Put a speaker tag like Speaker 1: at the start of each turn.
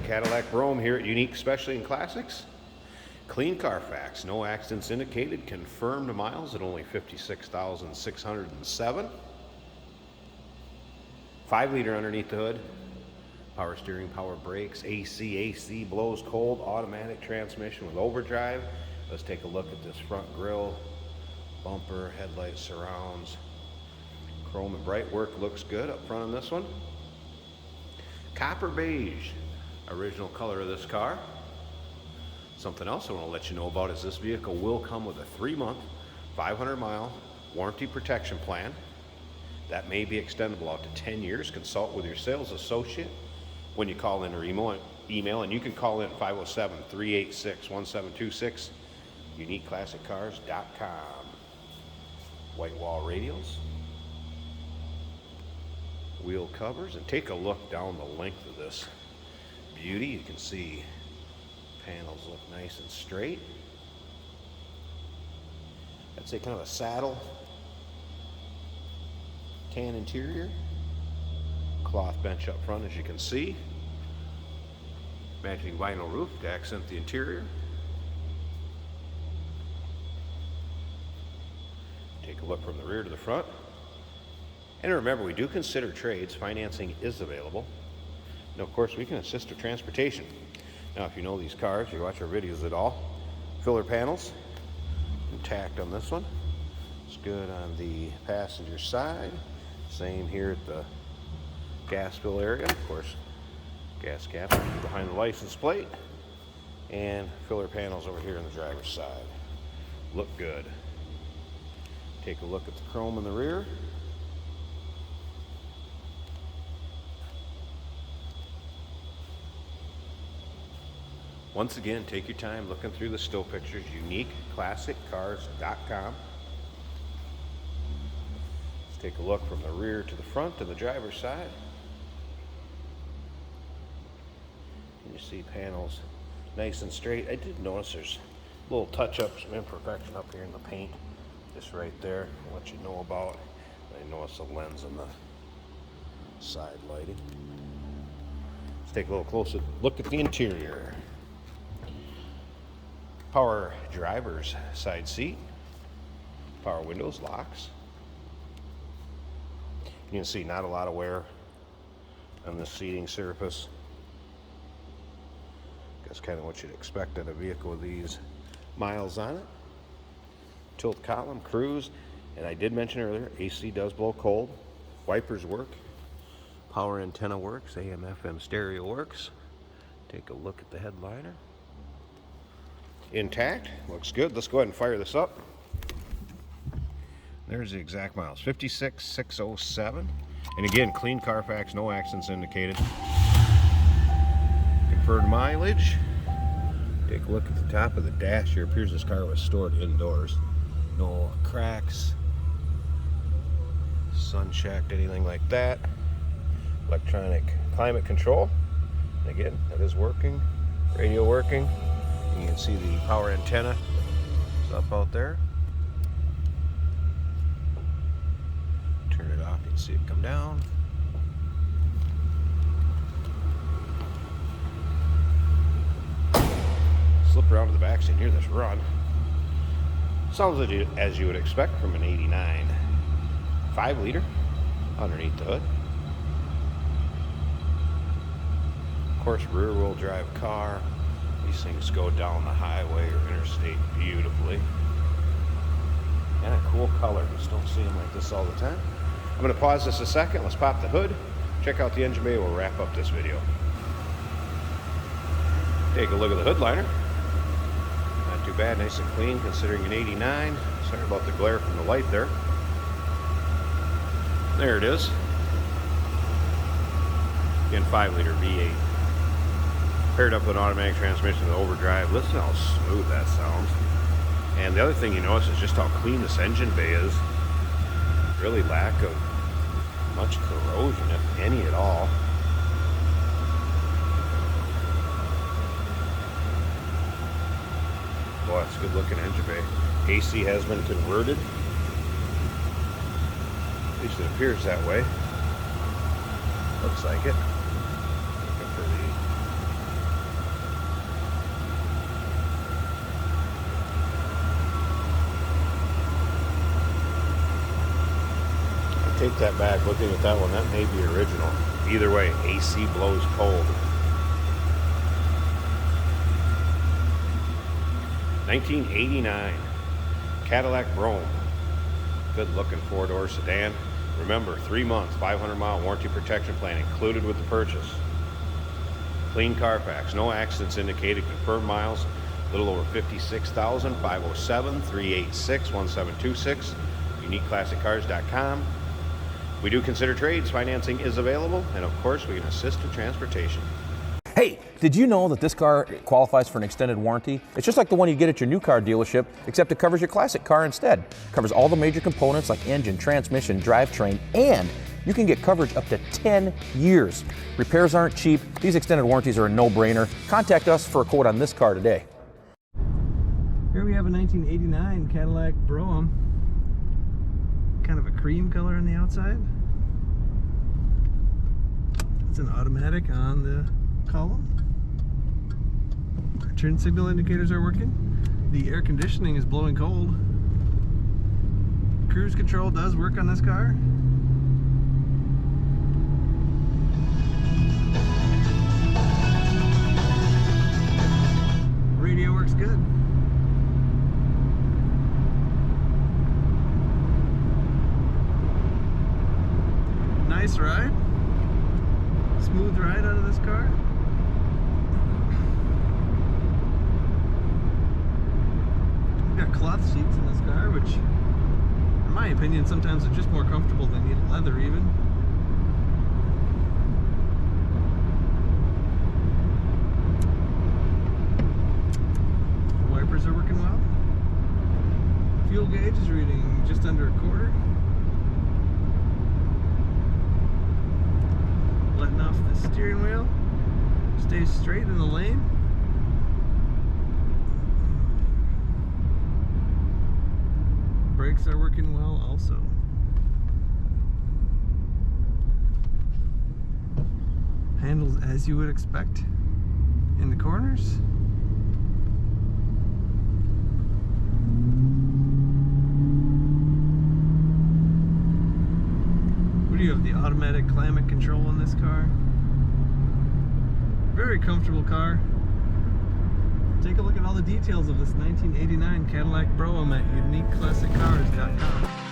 Speaker 1: Cadillac Brougham here at Unique Specialty and Classics. Clean Carfax, no accidents indicated, confirmed miles at only 56,607. 5-liter underneath the hood. Power steering, power brakes, AC blows cold, automatic transmission with overdrive. Let's take a look at this front grille, bumper, headlight surrounds. Chrome and bright work looks good up front on this one. Copper beige, original color of this car. Something else I want to let you know about is this vehicle will come with a 3-month, 500-mile warranty protection plan. That may be extendable out to 10 years. Consult with your sales associate when you call in or email, and you can call in at 507-386-1726, uniqueclassiccars.com. White wall radials, wheel covers, and take a look down the length of this beauty. You can see panels look nice and straight. I'd say kind of a saddle tan interior. Cloth bench up front, as you can see. Matching vinyl roof to accent the interior. Take a look from the rear to the front. And remember, we do consider trades. Financing is available. And of course, we can assist with transportation. Now, if you know these cars, you watch our videos at all. Filler panels, intact on this one. It's good on the passenger side. Same here at the gas fill area. Of course, gas cap behind the license plate. And filler panels over here on the driver's side. Look good. Take a look at the chrome in the rear. Once again, take your time looking through the still pictures, uniqueclassiccars.com. Let's take a look from the rear to the front to the driver's side. You see panels nice and straight. I did notice there's a little touch-up, some imperfection up here in the paint, just right there. I'll let you know about. I noticed the lens on the side lighting. Let's take a little closer look at the interior. Power driver's side seat, power windows, locks. You can see not a lot of wear on the seating surface. That's kind of what you'd expect in a vehicle with these miles on it. Tilt column, cruise, and I did mention earlier, AC does blow cold. Wipers work, power antenna works, AM, FM stereo works. Take a look at the headliner. Intact, looks good. Let's go ahead and fire this up. There's the exact miles, 56,607. And again, clean Carfax, no accidents indicated. Confirmed mileage. Take a look at the top of the dash here. It appears this car was stored indoors. No cracks, sun checked, anything like that. Electronic climate control. And again, that is working. Radio working. You can see the power antenna is up out there. Turn it off, you can see it come down. Slip around to the back so you can hear this run. Sounds as you would expect from an 89. 5-liter underneath the hood. Of course, rear-wheel drive car. These things go down the highway or interstate beautifully. And a cool color. Just don't see them like this all the time. I'm going to pause this a second. Let's pop the hood. Check out the engine bay. We'll wrap up this video. Take a look at the hood liner. Not too bad. Nice and clean considering an 89. Sorry about the glare from the light there. There it is. Again, 5-liter V8. Paired up with an automatic transmission with overdrive. Listen how smooth that sounds. And the other thing you notice is just how clean this engine bay is. Really lack of much corrosion, if any at all. Boy, it's a good looking engine bay. AC has been converted. At least it appears that way. Looks like it. Looking for the take that back. Looking at that one, that may be original. Either way, AC blows cold. 1989 Cadillac Brougham. Good looking four-door sedan. Remember, 3 months, 500-mile warranty protection plan included with the purchase. Clean Carfax, no accidents indicated, confirmed miles, a little over 56,000, 507-386-1726, uniqueclassiccars.com. We do consider trades, financing is available, and of course we can assist with transportation.
Speaker 2: Hey, did you know that this car qualifies for an extended warranty? It's just like the one you get at your new car dealership, except it covers your classic car instead. It covers all the major components like engine, transmission, drivetrain, and you can get coverage up to 10 years. Repairs aren't cheap. These extended warranties are a no-brainer. Contact us for a quote on this car today.
Speaker 3: Here we have a 1989 Cadillac Brougham. Kind of a cream color on the outside. It's an automatic on the column. Our turn signal indicators are working. The air conditioning is blowing cold. Cruise control does work on this car. Radio works good. Nice ride. Smooth ride out of this car. We've got cloth seats in this car, which, in my opinion, sometimes are just more comfortable than leather even. The wipers are working well. Fuel gauge is reading just under a quarter. Letting off the steering wheel. Stay straight in the lane. Brakes are working well also. Handles as you would expect in the corners. What do you have? The automatic climate control in this car. Very comfortable car. Take a look at all the details of this 1989 Cadillac Brougham at uniqueclassiccars.com.